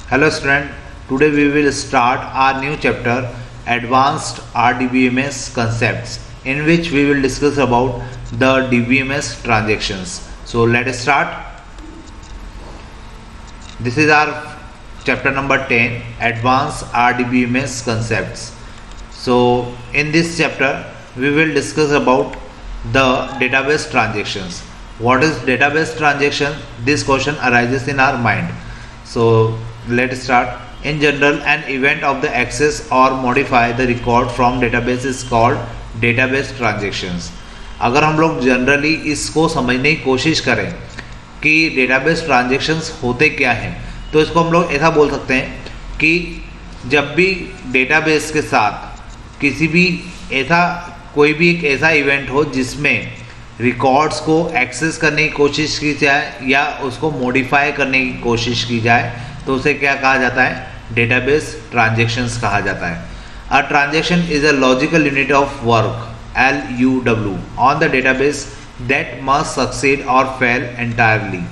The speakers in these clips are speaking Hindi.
Hello student, today we will start our new chapter Advanced RDBMS Concepts, in which we will discuss about the DBMS transactions. So let us start. This is our chapter number 10, Advanced RDBMS Concepts. So in this chapter we will discuss about the database transactions. What is database transaction? This question arises in our mind. So let's start. In general, an event of the access or modify the record from database is called database transactions. अगर हम लोग जनरली इसको समझने की कोशिश करें कि डेटाबेस ट्रांजेक्शन्स होते क्या हैं, तो इसको हम लोग ऐसा बोल सकते हैं कि जब भी डेटाबेस के साथ किसी भी ऐसा कोई भी एक ऐसा इवेंट हो जिसमें रिकॉर्ड्स को एक्सेस करने की कोशिश की जाए या उसको मॉडिफाई करने की कोशिश की जाए, तो उसे क्या कहा जाता है? डेटाबेस ट्रांजेक्शन्स कहा जाता है. अ transaction is a logical unit of work LUW on the database that must succeed और फेल एंटायरली.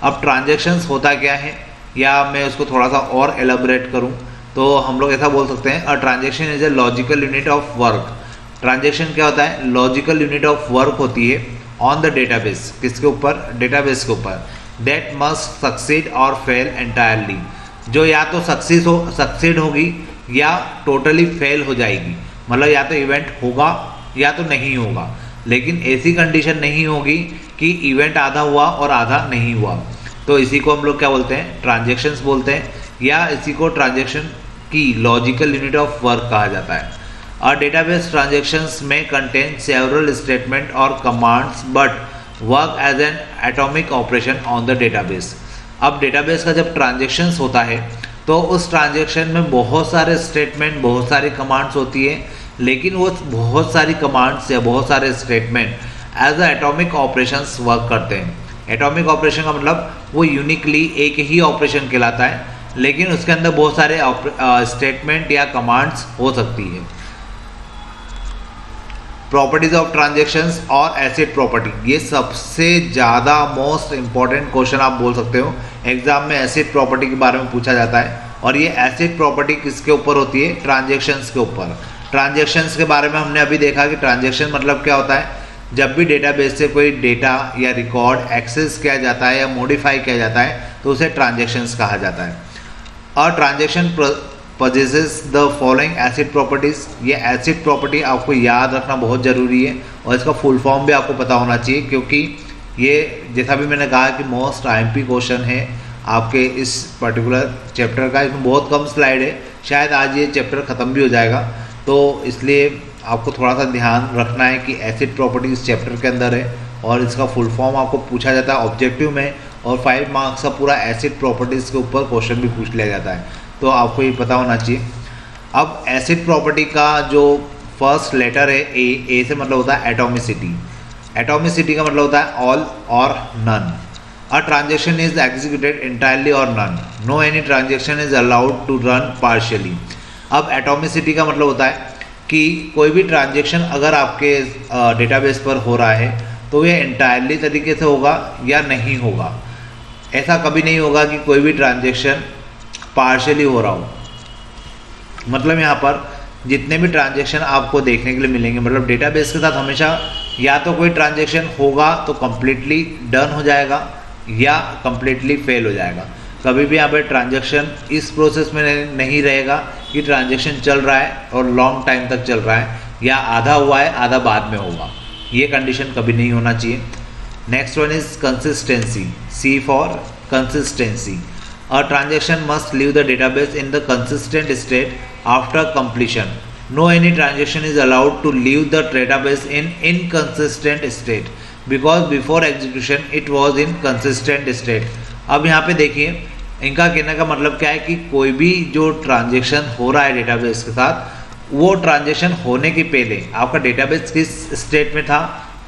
अब ट्रांजेक्शन्स होता क्या है, या मैं उसको थोड़ा सा और एलाबोरेट करूं तो हम लोग ऐसा बोल सकते हैं, अ transaction is a logical unit of work. Transaction क्या होता है? लॉजिकल यूनिट ऑफ वर्क होती है ऑन द डेटाबेस. किसके ऊपर? डेटाबेस के ऊपर. दैट मस्ट सक्सीड और फेल एंटायरली, जो या तो सक्सीड होगी या टोटली फेल हो जाएगी. मतलब या तो इवेंट होगा या तो नहीं होगा, लेकिन ऐसी कंडीशन नहीं होगी कि इवेंट आधा हुआ और आधा नहीं हुआ. तो इसी को हम लोग क्या बोलते हैं? ट्रांजेक्शन्स बोलते हैं, या इसी को ट्रांजेक्शन की लॉजिकल यूनिट ऑफ वर्क कहा जाता है. Our database transactions may contain several statements or commands but work as an atomic operation on the database. अब डेटाबेस का जब ट्रांजेक्शन्स होता है तो उस ट्रांजेक्शन में बहुत सारे स्टेटमेंट, बहुत सारी कमांड्स होती है, लेकिन वो बहुत सारी कमांड्स या बहुत सारे statement as a atomic operations work करते हैं. एटॉमिक ऑपरेशन का मतलब वो यूनिकली एक ही ऑपरेशन कहलाता है, लेकिन उसके अंदर बहुत सारे स्टेटमेंट या कमांड्स हो सकती है. प्रॉपर्टीज ऑफ ट्रांजेक्शन्स और एसिड प्रॉपर्टी, ये सबसे ज़्यादा मोस्ट इंपॉर्टेंट क्वेश्चन आप बोल सकते हो. एग्जाम में एसिड प्रॉपर्टी के बारे में पूछा जाता है, और ये एसिड प्रॉपर्टी किसके ऊपर होती है? ट्रांजेक्शन्स के ऊपर. ट्रांजेक्शन्स के बारे में हमने अभी देखा कि ट्रांजेक्शन मतलब क्या होता है? जब भी डेटाबेस से कोई डेटा या रिकॉर्ड एक्सेस किया जाता है या मॉडिफाई किया जाता है तो उसे ट्रांजेक्शन्स कहा जाता है. और transaction possesses the following acid properties. ये एसिड प्रॉपर्टी आपको याद रखना बहुत ज़रूरी है, और इसका फुल फॉर्म भी आपको पता होना चाहिए, क्योंकि ये जैसा भी मैंने कहा कि मोस्ट IMP क्वेश्चन है आपके इस पर्टिकुलर चैप्टर का. इसमें बहुत कम स्लाइड है, शायद आज ये चैप्टर ख़त्म भी हो जाएगा, तो इसलिए आपको थोड़ा सा ध्यान रखना है कि एसिड प्रॉपर्टी इस चैप्टर के अंदर है, और इसका फुल फॉर्म आपको पूछा जाता है ऑब्जेक्टिव में, और 5 मार्क्स का पूरा एसिड प्रॉपर्टीज़ के ऊपर क्वेश्चन भी पूछ लिया जाता है, तो आपको ये पता होना चाहिए. अब एसिड प्रॉपर्टी का जो फर्स्ट लेटर है ए से मतलब होता है एटॉमिसिटी. एटॉमिसिटी का मतलब होता है ऑल और none. A transaction is executed entirely और none. No any transaction is allowed to run partially. अब एटॉमिसिटी का मतलब होता है कि कोई भी ट्रांजेक्शन अगर आपके डेटाबेस पर हो रहा है तो ये इंटायरली तरीके से होगा या नहीं होगा. ऐसा कभी नहीं होगा कि कोई भी ट्रांजेक्शन पार्शियली हो रहा हो. मतलब यहाँ पर जितने भी ट्रांजेक्शन आपको देखने के लिए मिलेंगे, मतलब डेटाबेस के साथ हमेशा या तो कोई ट्रांजेक्शन होगा तो कम्प्लीटली डन हो जाएगा या कम्प्लीटली फेल हो जाएगा. कभी भी यहाँ पर ट्रांजेक्शन इस प्रोसेस में नहीं रहेगा कि ट्रांजेक्शन चल रहा है और लॉन्ग टाइम तक चल रहा है, या आधा हुआ है आधा बाद में होगा. ये कंडीशन कभी नहीं होना चाहिए. Next one is consistency. C for consistency. A transaction must leave the database in the consistent state after completion. No any transaction is allowed to leave the database in inconsistent state because before execution it was in consistent state. अब यहाँ पे देखिए, इनका कहने का मतलब क्या है कि कोई भी जो ट्रांजेक्शन हो रहा है डेटाबेस के साथ, वो ट्रांजेक्शन होने के पहले आपका डेटाबेस किस स्टेट में था?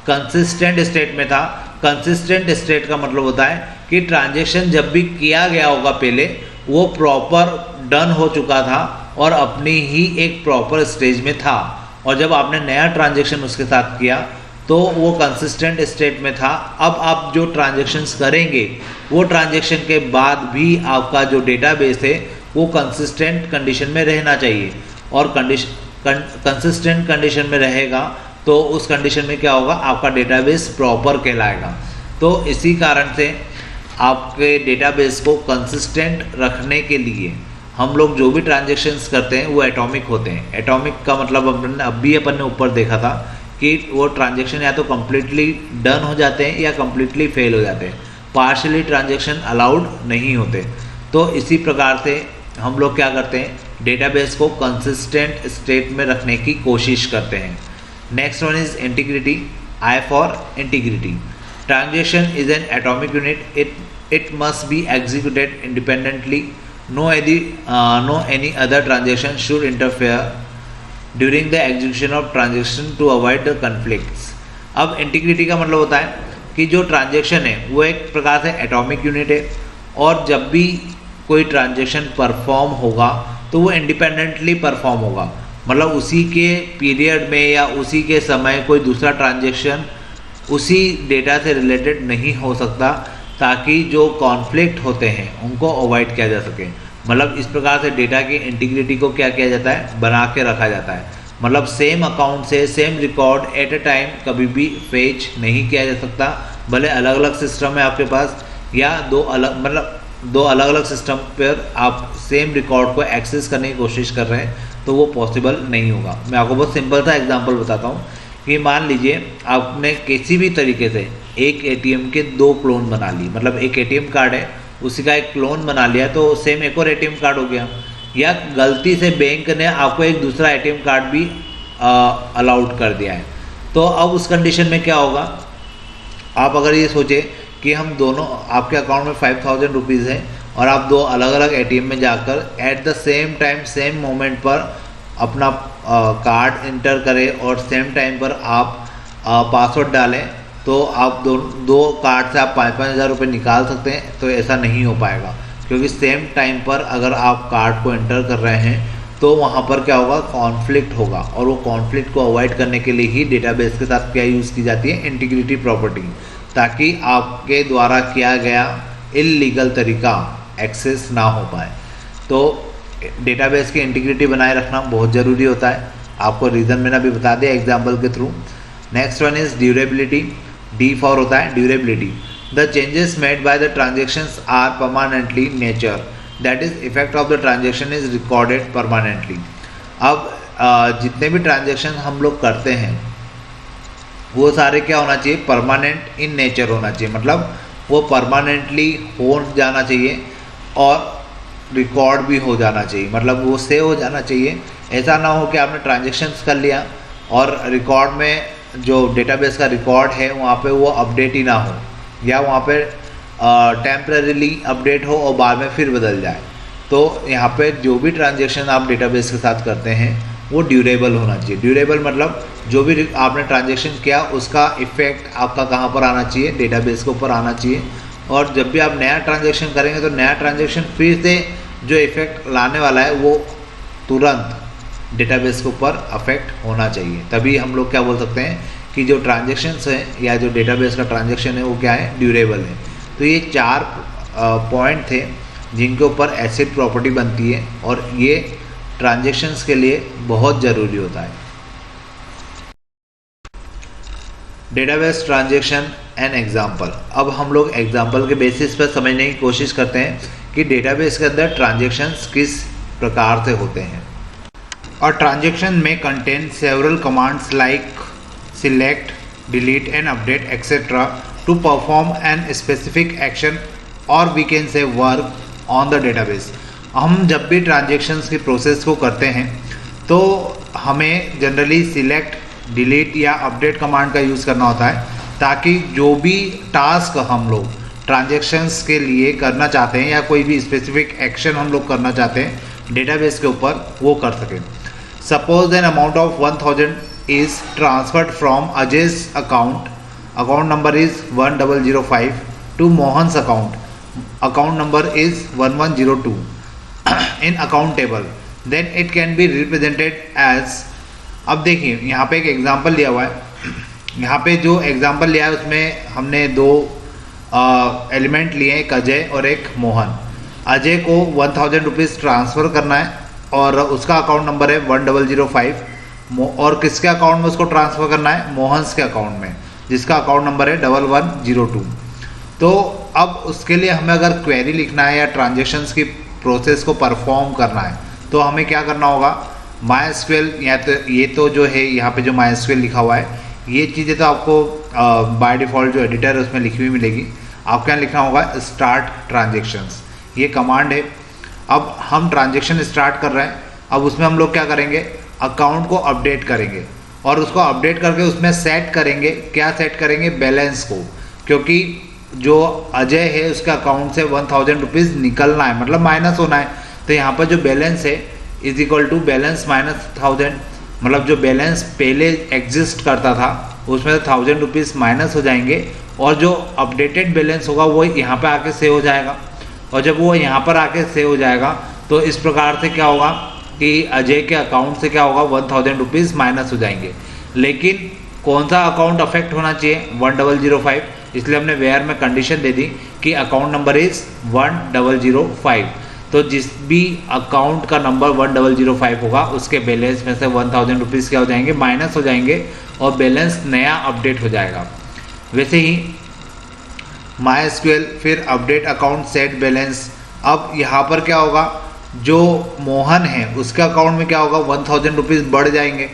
कंसिस्टेंट स्टेट में था. कंसिस्टेंट स्टेट का मतलब होता है कि ट्रांजेक्शन जब भी किया गया होगा पहले वो प्रॉपर डन हो चुका था और अपनी ही एक प्रॉपर स्टेज में था, और जब आपने नया ट्रांजेक्शन उसके साथ किया तो वो कंसिस्टेंट स्टेट में था। अब आप जो ट्रांजेक्शन्स करेंगे वो ट्रांजेक्शन के बाद भी आपका जो डेटाबेस है वो कंसिस्टेंट कंडीशन में रहना चाहिए, और कंसिस्टेंट कंडीशन में रहेगा तो उस कंडीशन में क्या होगा, आपका डेटाबेस प्रॉपर कहलाएगा। तो इसी कारण से आपके डेटाबेस को कंसिस्टेंट रखने के लिए हम लोग जो भी ट्रांजेक्शन्स करते हैं वो एटॉमिक होते हैं। एटॉमिक का मतलब अपन ने ऊपर देखा था कि वो ट्रांजेक्शन या तो कम्प्लीटली डन हो जाते हैं या कम्प्लीटली फेल हो जाते हैं, पार्शली ट्रांजेक्शन अलाउड नहीं होते। तो इसी प्रकार से हम लोग क्या करते हैं, डेटाबेस को कंसिस्टेंट स्टेट में रखने की कोशिश करते हैं। Next one is integrity. I for integrity. Transaction is an atomic unit, it must be executed independently, no any other transaction should interfere during the execution of transaction to avoid the conflicts। अब इंटीग्रिटी का मतलब होता है कि जो ट्रांजेक्शन है वो एक प्रकार से एटॉमिक यूनिट है, और जब भी कोई ट्रांजेक्शन परफॉर्म होगा तो वो इंडिपेंडेंटली परफॉर्म होगा, मतलब उसी के पीरियड में या उसी के समय कोई दूसरा ट्रांजेक्शन उसी डेटा से रिलेटेड नहीं हो सकता, ताकि जो कॉन्फ्लिक्ट होते हैं उनको अवॉइड किया जा सके। मतलब इस प्रकार से डेटा की इंटीग्रिटी को क्या किया जाता है, बना के रखा जाता है। मतलब सेम अकाउंट से same record at a time कभी भी फेच नहीं किया जा सकता, भले अलग अलग सिस्टम है आपके पास, या दो अलग अलग सिस्टम पर आप सेम रिकॉर्ड को एक्सेस करने की कोशिश कर रहे हैं तो वो पॉसिबल नहीं होगा। मैं आपको बहुत सिंपल सा एग्जांपल बताता हूँ कि मान लीजिए आपने किसी भी तरीके से एक एटीएम के 2 क्लोन बना ली, मतलब एक एटीएम कार्ड है उसी का एक क्लोन बना लिया तो सेम एक और एटीएम कार्ड हो गया, या गलती से बैंक ने आपको एक दूसरा एटीएम कार्ड भी अलाउड कर दिया है। तो अब उस कंडीशन में क्या होगा, आप अगर ये सोचे कि हम दोनों, आपके अकाउंट में 5000 रुपीज़ है और आप 2 अलग अलग एटीएम में जाकर at the same time same moment पर अपना कार्ड इंटर करें और सेम टाइम पर आप पासवर्ड डालें, तो आप दो कार्ड से आप 5-5 हज़ार रुपये निकाल सकते हैं। तो ऐसा नहीं हो पाएगा, क्योंकि सेम टाइम पर अगर आप कार्ड को एंटर कर रहे हैं तो वहाँ पर क्या होगा, कॉन्फ्लिक्ट होगा, और वो कॉन्फ्लिक्ट को अवॉइड करने के लिए ही डेटाबेस के साथ क्या यूज़ की जाती है, इंटीग्रिटी प्रॉपर्टी, ताकि आपके द्वारा किया गया इल्लीगल तरीका एक्सेस ना हो पाए। तो डेटाबेस की इंटीग्रिटी बनाए रखना बहुत ज़रूरी होता है। आपको रीज़न मैंने अभी बता दिया एग्जाम्पल के through. Next one is durability. D for होता है durability. The changes made by the transactions are permanently nature, that is effect of the transaction is recorded permanently. अब जितने भी ट्रांजेक्शन हम लोग करते हैं वो सारे क्या होना चाहिए, परमानेंट इन नेचर होना चाहिए, मतलब वो परमानेंटली हो जाना चाहिए और रिकॉर्ड भी हो जाना चाहिए, मतलब वो सेव हो जाना चाहिए। ऐसा ना हो कि आपने ट्रांजेक्शन्स कर लिया और रिकॉर्ड में जो डेटाबेस का रिकॉर्ड है वहाँ पे वो अपडेट ही ना हो, या वहाँ पे टेम्परेरीली अपडेट हो और बाद में फिर बदल जाए। तो यहाँ पे जो भी ट्रांजेक्शन आप डेटाबेस के साथ करते हैं वो ड्यूरेबल होना चाहिए। ड्यूरेबल मतलब जो भी आपने ट्रांजेक्शन किया उसका इफेक्ट आपका कहाँ पर आना चाहिए, डेटाबेस के ऊपर आना चाहिए। और जब भी आप नया ट्रांजेक्शन करेंगे तो नया ट्रांजेक्शन फिर से जो इफेक्ट लाने वाला है वो तुरंत डेटाबेस के ऊपर अफेक्ट होना चाहिए। तभी हम लोग क्या बोल सकते हैं कि जो ट्रांजेक्शन्स हैं या जो डेटाबेस का ट्रांजेक्शन है वो क्या है, ड्यूरेबल है। तो ये 4 पॉइंट थे जिनके ऊपर एसिड प्रॉपर्टी बनती है, और ये ट्रांजेक्शन्स के लिए बहुत ज़रूरी होता है। Database transaction an example. अब हम लोग एग्जाम्पल के बेसिस पर समझने की कोशिश करते हैं कि डेटाबेस के अंदर ट्रांजेक्शन्स किस प्रकार से होते हैं। और ट्रांजेक्शन में contain several commands like select, delete and update etcetera to perform an specific action, और we can say work on the database. हम जब भी ट्रांजेक्शन्स की प्रोसेस को करते हैं तो हमें जनरली सिलेक्ट, डिलीट या अपडेट कमांड का यूज़ करना होता है, ताकि जो भी टास्क हम लोग ट्रांजेक्शन्स के लिए करना चाहते हैं या कोई भी स्पेसिफिक एक्शन हम लोग करना चाहते हैं डेटाबेस के ऊपर वो कर सकें। Suppose an amount of 1000 is transferred from Ajay's account number is 1005 to Mohan's account number is 1102 in account table, then it can be represented as. अब देखिए यहाँ पे एक एग्जांपल दिया हुआ है, यहाँ पे जो एग्जांपल लिया है उसमें हमने दो एलिमेंट लिए हैं, एक अजय और एक मोहन। अजय को 1000 रुपीज़ ट्रांसफ़र करना है और उसका अकाउंट नंबर है 1005। और किसके अकाउंट में उसको ट्रांसफ़र करना है? मोहन्स के अकाउंट में, जिसका अकाउंट नंबर है 1102। तो अब उसके लिए हमें अगर क्वेरी लिखना है या ट्रांजेक्शन्स की प्रोसेस को परफॉर्म करना है तो हमें क्या करना होगा? MySQL या तो ये तो जो है यहाँ पे जो MySQL लिखा हुआ है, ये चीज़ें तो आपको बाय डिफ़ॉल्ट जो एडिटर है उसमें लिखी हुई मिलेगी। आपको यहाँ लिखना होगा स्टार्ट ट्रांजेक्शन्स, ये कमांड है। अब हम ट्रांजेक्शन स्टार्ट कर रहे हैं, अब उसमें हम लोग क्या करेंगे? अकाउंट को अपडेट करेंगे और उसको अपडेट करके उसमें सेट करेंगे। क्या सेट करेंगे? बैलेंस को, क्योंकि जो अजय है उसके अकाउंट से 1000 रुपीज़ निकलना है, मतलब माइनस होना है। तो यहाँ पर जो बैलेंस है is equal to balance minus 1000, मतलब जो बैलेंस पहले एग्जिस्ट करता था उसमें 1000 रुपीज़ माइनस हो जाएंगे और जो अपडेटेड बैलेंस होगा वो यहाँ पे आके सेव हो जाएगा। और जब वो यहाँ पर आके सेव हो जाएगा तो इस प्रकार से क्या होगा कि अजय के अकाउंट से क्या होगा? 1000 रुपीज़ माइनस हो जाएंगे। लेकिन कौन सा अकाउंट अफेक्ट होना चाहिए? 1005। इसलिए हमने वेयर में कंडीशन दे दी कि अकाउंट नंबर इज़ 1005। तो जिस भी अकाउंट का नंबर 1005 होगा उसके बैलेंस में से 1000 रुपीज़ क्या हो जाएंगे? माइनस हो जाएंगे और बैलेंस नया अपडेट हो जाएगा। वैसे ही MySQL फिर अपडेट अकाउंट सेट बैलेंस। अब यहाँ पर क्या होगा? जो मोहन है उसके अकाउंट में क्या होगा? 1000 रुपीज़ बढ़ जाएंगे।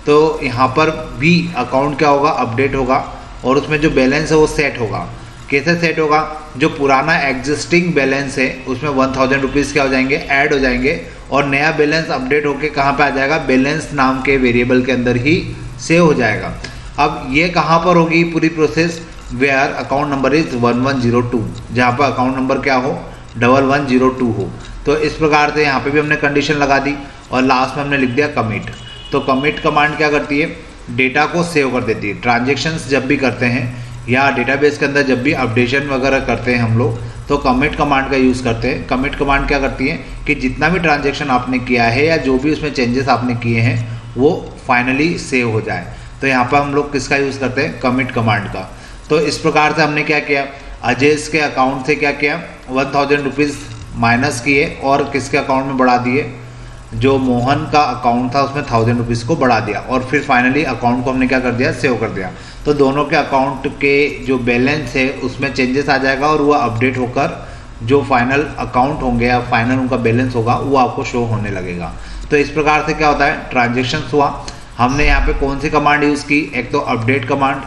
तो यहाँ पर भी अकाउंट क्या होगा? अपडेट होगा और उसमें जो बैलेंस है वो सेट होगा। कैसे सेट होगा? जो पुराना एग्जिस्टिंग बैलेंस है उसमें 1000 रुपीज़ क्या हो जाएंगे? ऐड हो जाएंगे और नया बैलेंस अपडेट होके कहाँ पे आ जाएगा? बैलेंस नाम के वेरिएबल के अंदर ही सेव हो जाएगा। अब ये कहाँ पर होगी पूरी process? Where account number is 1102, जहाँ पर अकाउंट नंबर क्या हो? 1102 हो। तो इस प्रकार से यहाँ पे भी हमने कंडीशन लगा दी और लास्ट में हमने लिख दिया कमिट। तो कमिट कमांड क्या करती है? डेटा को सेव कर देती है। ट्रांजेक्शन्स जब भी करते हैं या डेटाबेस के अंदर जब भी अपडेशन वगैरह करते हैं हम लोग तो कमिट कमांड का यूज़ करते हैं। कमिट कमांड क्या करती है कि जितना भी ट्रांजेक्शन आपने किया है या जो भी उसमें चेंजेस आपने किए हैं वो फाइनली सेव हो जाए। तो यहाँ पर हम लोग किसका यूज़ करते हैं? कमिट कमांड का। तो इस प्रकार से हमने क्या किया? अजय के अकाउंट से क्या किया? 1000 रुपीज़ माइनस किए और किसके अकाउंट में बढ़ा दिए? जो मोहन का अकाउंट था उसमें 1000 रुपीज़ को बढ़ा दिया और फिर फाइनली अकाउंट को हमने क्या कर दिया? सेव कर दिया। तो दोनों के अकाउंट के जो बैलेंस है उसमें चेंजेस आ जाएगा और वो अपडेट होकर जो फाइनल अकाउंट होंगे या फाइनल उनका बैलेंस होगा वो आपको शो होने लगेगा। तो इस प्रकार से क्या होता है? ट्रांजेक्शन्स हुआ। हमने यहाँ पे कौन सी कमांड यूज़ की? एक तो अपडेट कमांड,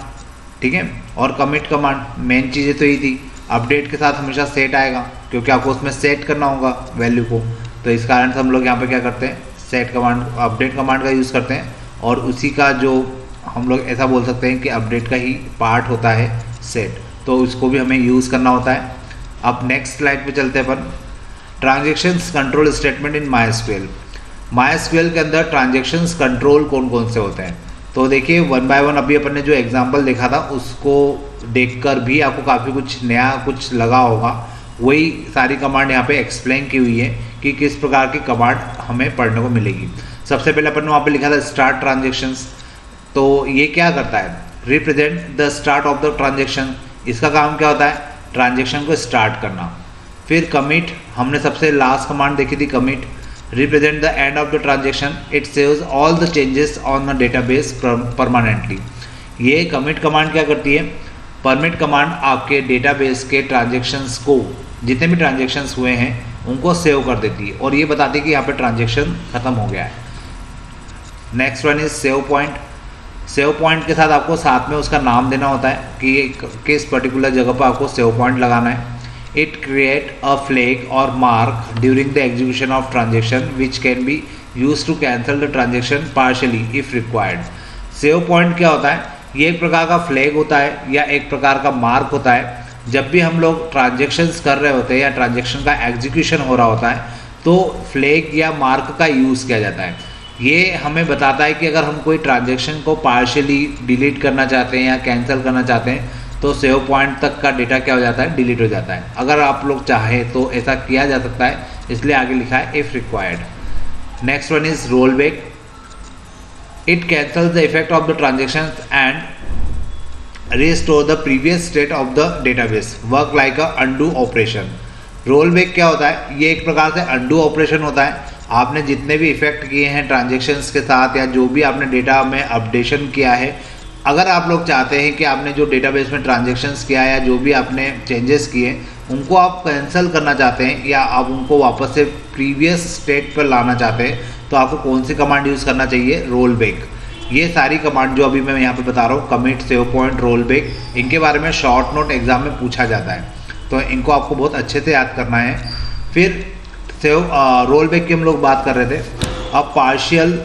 ठीक है, और कमिट कमांड। मेन चीज़ें तो यही थी। अपडेट के साथ हमेशा सेट आएगा क्योंकि आपको उसमें सेट करना होगा वैल्यू को। तो इस कारण से हम लोग यहाँ पे क्या करते हैं? सेट कमांड, अपडेट कमांड का यूज़ करते हैं और उसी का जो हम लोग ऐसा बोल सकते हैं कि अपडेट का ही पार्ट होता है सेट। तो उसको भी हमें यूज़ करना होता है। अब नेक्स्ट स्लाइड पे चलते हैं अपन। Transactions control statement in MySQL। MySQL के अंदर ट्रांजेक्शन्स कंट्रोल कौन कौन से होते हैं? तो देखिए वन बाय वन अभी अपन ने जो एग्जांपल देखा था उसको देखकर भी आपको काफ़ी कुछ नया कुछ लगा होगा। वही सारी कमांड यहाँ पे एक्सप्लेन की हुई है कि किस प्रकार की कमांड हमें पढ़ने को मिलेगी। सबसे पहले अपन ने वहाँ पे लिखा था स्टार्ट ट्रांजेक्शन्स। तो ये क्या करता है? Represent the start of the transaction. इसका काम क्या होता है? ट्रांजेक्शन को स्टार्ट करना। फिर कमिट, हमने सबसे लास्ट कमांड देखी थी commit. Represent the end of the transaction, it saves all the changes on the database permanently. ये कमिट कमांड क्या करती है? परमिट कमांड आपके डेटाबेस के ट्रांजेक्शन्स को, जितने भी ट्रांजेक्शन्स हुए हैं उनको सेव कर देती है और ये बताती है कि यहाँ पे ट्रांजेक्शन खत्म हो गया है। Next one is save point. Save point के साथ आपको साथ में उसका नाम देना होता है कि किस पर्टिकुलर जगह पर आपको सेव पॉइंट लगाना है। It create a flag or mark during the execution of transaction which can be used to cancel the transaction partially if required. Save point क्या होता है? ये एक प्रकार का फ्लैग होता है या एक प्रकार का मार्क होता है। जब भी हम लोग ट्रांजेक्शन्स कर रहे होते हैं या ट्रांजेक्शन का एग्जीक्यूशन हो रहा होता है तो फ्लैग या मार्क का यूज़ किया जाता है। ये हमें बताता है कि अगर हम कोई ट्रांजेक्शन को पार्शियली डिलीट करना चाहते हैं या कैंसिल करना चाहते हैं तो सेव पॉइंट तक का डेटा क्या हो जाता है? डिलीट हो जाता है। अगर आप लोग चाहें तो ऐसा किया जा सकता है, इसलिए आगे लिखा है if required. Next one is roll back. It cancels the effect of the transaction and restore the previous state of the database, work like a undo operation. Roll back क्या होता है? ये एक प्रकार से अनडू ऑपरेशन होता है। आपने जितने भी इफेक्ट किए हैं ट्रांजेक्शन्स के साथ या जो भी आपने डेटा में अपडेशन किया है, अगर आप लोग चाहते हैं कि आपने जो डेटाबेस में ट्रांजेक्शन्स किया है या जो भी आपने चेंजेस किए उनको आप कैंसिल करना चाहते हैं या आप उनको वापस से प्रीवियस स्टेट पर लाना चाहते हैं, तो आपको कौन सी कमांड यूज़ करना चाहिए? Role back. ये सारी कमांड जो अभी मैं यहाँ पे बता रहा हूँ, commit, save point, roll back, इनके बारे में शॉर्ट नोट एग्जाम में पूछा जाता है, तो इनको आपको बहुत अच्छे से याद करना है। फिर रोल बैक की हम लोग बात कर रहे थे। अब partial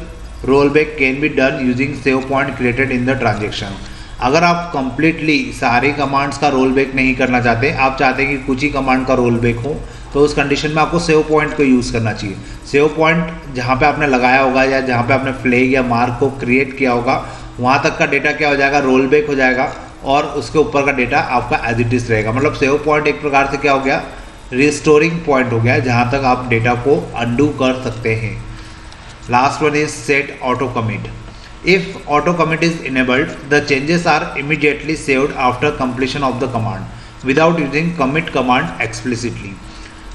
roll back can be done using save point created in the transaction. अगर आप कंप्लीटली सारी कमांड्स का रोल बैक नहीं करना चाहते, आप चाहते हैं कि कुछ ही कमांड का रोल बैक हो, तो उस कंडीशन में आपको सेव पॉइंट को यूज़ करना चाहिए। सेव पॉइंट जहाँ पे आपने लगाया होगा या जहाँ पे आपने फ्लैग या मार्क को क्रिएट किया होगा, वहाँ तक का डेटा क्या हो जाएगा? रोल बैक हो जाएगा और उसके ऊपर का डेटा आपका एज इट इज रहेगा। मतलब सेव पॉइंट एक प्रकार से क्या हो गया? रिस्टोरिंग पॉइंट हो गया, जहाँ तक आप डेटा को अनडू कर सकते हैं। Last one is set auto commit. If auto commit is enabled, the changes are immediately saved after completion of the command without using commit command explicitly.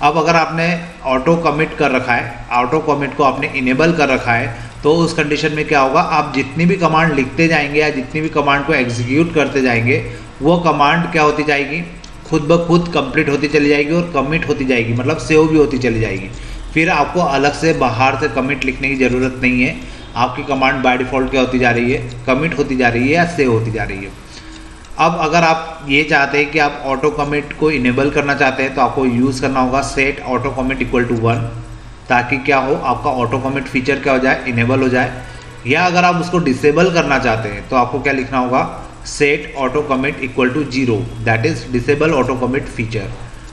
अब अगर आपने ऑटो कमिट कर रखा है, ऑटो कमिट को आपने इनेबल कर रखा है, तो उस कंडीशन में क्या होगा? आप जितनी भी कमांड लिखते जाएंगे या जितनी भी कमांड को एग्जीक्यूट करते जाएंगे, वो कमांड क्या होती जाएगी? खुद ब खुद कंप्लीट होती चली जाएगी और कमिट होती जाएगी, मतलब सेव भी होती चली जाएगी। फिर आपको अलग से बाहर से कमिट लिखने की ज़रूरत नहीं है। आपकी कमांड बाय डिफ़ॉल्ट क्या होती जा रही है? कमिट होती जा रही है या सेव होती जा रही है। अब अगर आप ये चाहते हैं कि आप ऑटो कमिट को इनेबल करना चाहते हैं, तो आपको यूज़ करना होगा set auto commit equal to 1, ताकि क्या हो? आपका ऑटो कमिट फीचर क्या हो जाए? इनेबल हो जाए। या अगर आप उसको डिसेबल करना चाहते हैं, तो आपको क्या लिखना होगा? Set auto commit equal to 0, that is disable auto commit feature.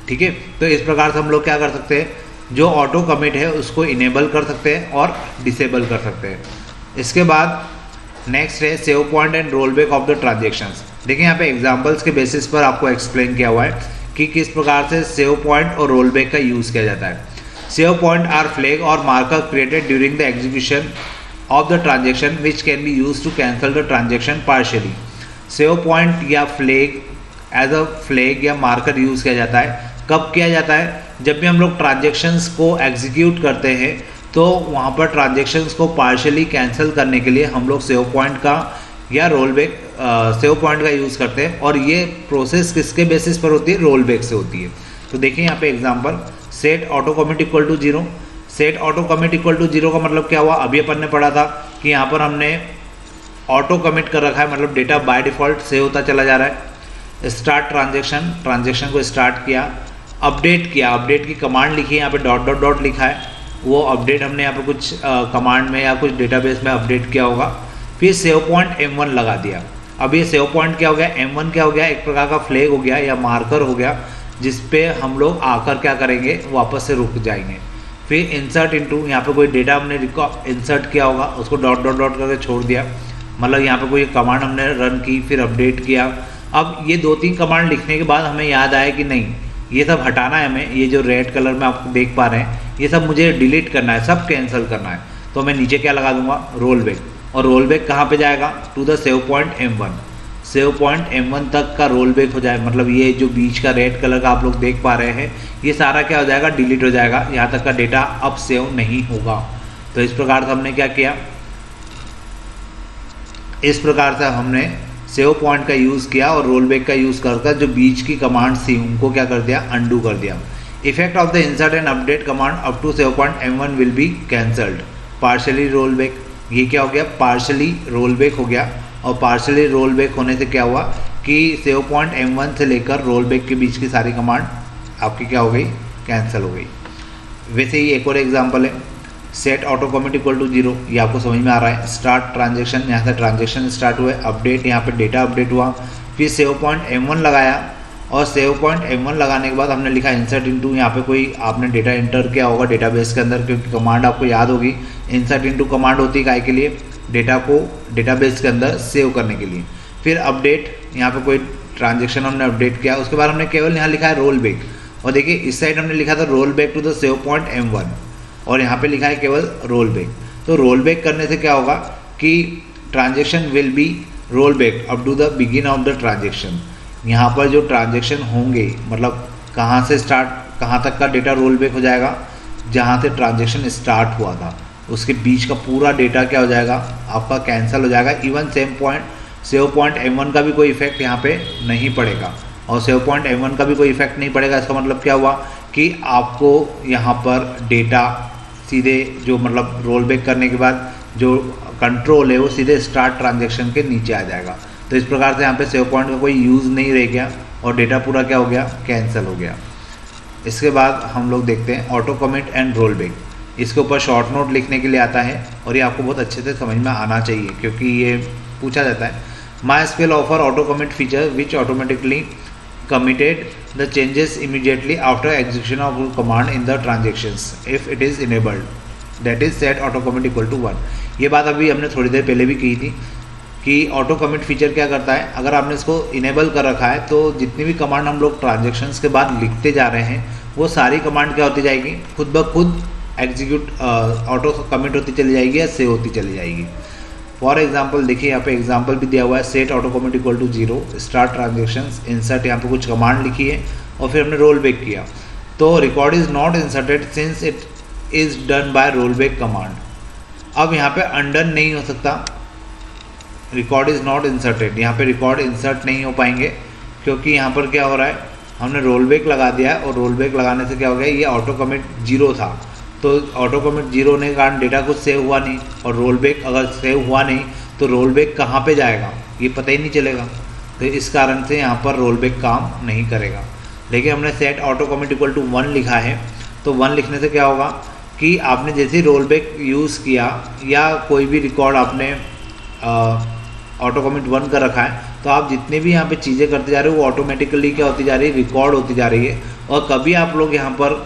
ठीक है, तो इस प्रकार से हम लोग क्या कर सकते हैं? जो ऑटो कमिट है उसको इनेबल कर सकते हैं और डिसेबल कर सकते हैं। इसके बाद नेक्स्ट है save point and roll back of the transactions. देखिए यहाँ पे एग्जांपल्स के बेसिस पर आपको एक्सप्लेन किया हुआ है कि किस प्रकार से सेव पॉइंट और रोल बैक का यूज़ किया जाता है। सेव पॉइंट आर फ्लैग और marker created during the execution of the transaction which can be use to cancel the transaction partially. Save point या फ्लैग एज अ फ्लैग या मार्कर यूज़ किया जाता है। कब किया जाता है? जब भी हम लोग ट्रांजेक्शन्स को एग्जीक्यूट करते हैं, तो वहाँ पर ट्रांजेक्शन्स को पार्शियली कैंसिल करने के लिए हम लोग सेव पॉइंट का या रोल बैक सेव पॉइंट का यूज़ करते हैं। और ये प्रोसेस किसके बेसिस पर होती है? रोल बैक से होती है। तो देखिए यहाँ पे example, set auto commit equal to 0। Set auto commit equal to 0 का मतलब क्या हुआ? अभी अपन ने पढ़ा था कि यहाँ पर हमने ऑटो कमिट कर रखा है, मतलब डेटा बाय डिफ़ॉल्ट सेव होता चला जा रहा है। स्टार्ट ट्रांजेक्शन, ट्रांजेक्शन को स्टार्ट किया। अपडेट किया, अपडेट की कमांड लिखी है, यहाँ पे डॉट डॉट डॉट लिखा है, वो अपडेट हमने यहाँ पे कुछ कमांड में या कुछ डेटाबेस में अपडेट किया होगा। फिर सेव पॉइंट M1 लगा दिया। अब ये सेव पॉइंट क्या हो गया? M1 क्या हो गया? एक प्रकार का फ्लैग हो गया या मार्कर हो गया, जिस पे हम लोग आकर क्या करेंगे? वापस से रुक जाएंगे। फिर इंसर्ट इनटू, यहाँ पे कोई डेटा हमने इंसर्ट किया होगा, उसको डॉट डॉट डॉट करके छोड़ दिया, मतलब यहाँ पे कोई कमांड हमने रन की, फिर अपडेट किया। अब ये 2-3 कमांड लिखने के बाद हमें याद आया कि नहीं, ये सब हटाना है हमें, ये जो रेड कलर में आप देख पा रहे हैं, ये सब मुझे डिलीट करना है, सब कैंसिल करना है। तो मैं नीचे क्या लगा दूंगा? Roll back. और रोल बैक कहाँ पे जाएगा? To the save point M1। Save point M1 तक का रोल बैक हो जाए, मतलब ये जो बीच का रेड कलर का आप लोग देख पा रहे हैं, ये सारा क्या हो जाएगा? डिलीट हो जाएगा। यहाँ तक का डेटा अब सेव नहीं होगा। तो इस प्रकार से हमने क्या किया? इस प्रकार से हमने सेव पॉइंट का यूज़ किया और रोल बैक का यूज़ कर जो बीच की कमांड्स थी उनको क्या कर दिया? अनडू कर दिया। Effect of the insert and update command up to save point M1 will be cancelled. Partially roll back, ये क्या हो गया? पार्शियली रोल बैक हो गया। और पार्शियली रोल बैक होने से क्या हुआ कि सेव पॉइंट M1 से लेकर रोल बैक के बीच की सारी कमांड आपकी क्या हो गई? कैंसिल हो गई। वैसे ही एक और एग्जाम्पल है, set auto commit equal to 0, ये आपको समझ में आ रहा है। स्टार्ट ट्रांजेक्शन, यहाँ से ट्रांजेक्शन स्टार्ट हुए। अपडेट, यहाँ पे डेटा अपडेट हुआ। फिर सेव पॉइंट M1 लगाया और सेव पॉइंट M1 लगाने के बाद हमने लिखा इंसर्ट इनटू, यहाँ पे कोई आपने डेटा एंटर किया होगा डेटाबेस के अंदर, क्योंकि कमांड आपको याद होगी। इंसर्ट इनटू कमांड होती है काय के लिए? डेटा को डेटाबेस के अंदर सेव करने के लिए। फिर अपडेट, यहाँ पे कोई ट्रांजेक्शन हमने अपडेट किया, उसके बाद हमने केवल यहाँ लिखा है रोल बैक। और देखिए इस साइड हमने लिखा था roll back to the save point M1 और यहाँ पे लिखा है केवल रोल बैक। तो रोल बैक करने से क्या होगा कि transaction will be roll back up to the begin of the transaction. यहाँ पर जो ट्रांजेक्शन होंगे मतलब कहाँ से स्टार्ट कहाँ तक का डेटा रोल बैक हो जाएगा, जहाँ से ट्रांजेक्शन स्टार्ट हुआ था उसके बीच का पूरा डेटा क्या हो जाएगा आपका कैंसिल हो जाएगा। इवन सेव पॉइंट M1 का भी कोई इफेक्ट यहाँ पे नहीं पड़ेगा, और सेव पॉइंट M1 का भी कोई इफेक्ट नहीं पड़ेगा। इसका मतलब क्या हुआ कि आपको यहाँ पर डेटा सीधे जो मतलब रोल बैक करने के बाद जो कंट्रोल है वो सीधे स्टार्ट ट्रांजेक्शन के नीचे आ जाएगा। तो इस प्रकार से यहाँ पे सेव पॉइंट का कोई यूज़ नहीं रह गया और डेटा पूरा क्या हो गया, कैंसिल हो गया। इसके बाद हम लोग देखते हैं auto commit and roll back. इसके ऊपर शॉर्ट नोट लिखने के लिए आता है और ये आपको बहुत अच्छे से समझ में आना चाहिए क्योंकि ये पूछा जाता है। MySQL offer auto commit feature which automatically committed the changes immediately after execution of command in the transactions if it is enabled, that is set auto commit equal to 1। ये बात अभी हमने थोड़ी देर पहले भी की थी कि ऑटो कमिट फीचर क्या करता है, अगर आपने इसको इनेबल कर रखा है तो जितनी भी कमांड हम लोग ट्रांजेक्शन्स के बाद लिखते जा रहे हैं वो सारी कमांड क्या होती जाएगी, खुद ब खुद एग्जीक्यूट ऑटो कमिट होती चली जाएगी या सेव होती चली जाएगी। फॉर एग्जाम्पल देखिए यहाँ पे एग्जाम्पल भी दिया हुआ है, set auto commit equal to 0, start transactions, insert, यहाँ पे कुछ कमांड लिखी है और फिर हमने रोल बैक किया तो record is not inserted since it is done by roll back command. अब यहाँ पे अंडन नहीं हो सकता, रिकॉर्ड इज नॉट इंसर्टेड, यहाँ पे रिकॉर्ड इंसर्ट नहीं हो पाएंगे क्योंकि यहाँ पर क्या हो रहा है, हमने रोल बैक लगा दिया है और रोल बैक लगाने से क्या हो गया, ये ऑटो कमिट 0 था तो ऑटो कमिट 0 होने के कारण डेटा कुछ सेव हुआ नहीं, और रोल बैक अगर सेव हुआ नहीं तो रोल बैक कहाँ पे जाएगा ये पता ही नहीं चलेगा। तो इस कारण से यहाँ पर रोल बैक काम नहीं करेगा। लेकिन हमने set auto commit equal to 1 लिखा है तो 1 लिखने से क्या होगा कि आपने जैसे रोल बैक यूज़ किया या कोई भी रिकॉर्ड आपने ऑटो कमिट 1 कर रखा है तो आप जितने भी यहाँ पे चीज़ें करते जा रहे हो वो ऑटोमेटिकली क्या होती जा रही है, रिकॉर्ड होती जा रही है। और कभी आप लोग यहाँ पर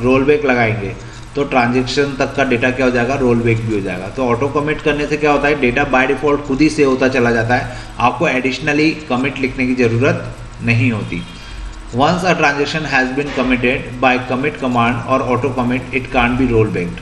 रोल बैक लगाएंगे तो ट्रांजेक्शन तक का डेटा क्या हो जाएगा, रोल बैक भी हो जाएगा। तो ऑटो कमिट करने से क्या होता है, डेटा बाय डिफ़ॉल्ट खुद ही सेव होता चला जाता है, आपको एडिशनली कमिट लिखने की ज़रूरत नहीं होती। Once a transaction has been committed by commit command और auto commit it can't be roll backed.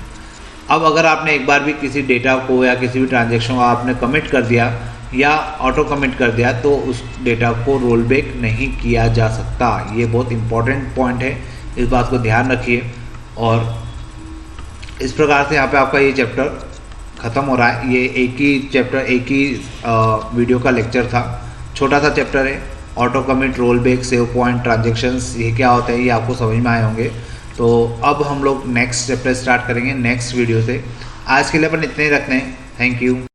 अब अगर आपने एक बार भी किसी डेटा को या किसी भी ट्रांजेक्शन को आपने कमिट कर दिया या ऑटो कमिट कर दिया तो उस डेटा को रोल बैक नहीं किया जा सकता। ये बहुत इंपॉर्टेंट पॉइंट है, इस बात को ध्यान रखिए। और इस प्रकार से यहाँ पे आपका ये चैप्टर ख़त्म हो रहा है। ये एक ही चैप्टर, एक ही वीडियो का लेक्चर था, छोटा सा चैप्टर है। Auto commit, roll back, save point, transactions, ये क्या होता है ये आपको समझ में आए होंगे। तो अब हम लोग नेक्स्ट चैप्टर स्टार्ट करेंगे नेक्स्ट वीडियो से। आज के लिए अपन इतने ही रखते हैं। Thank you.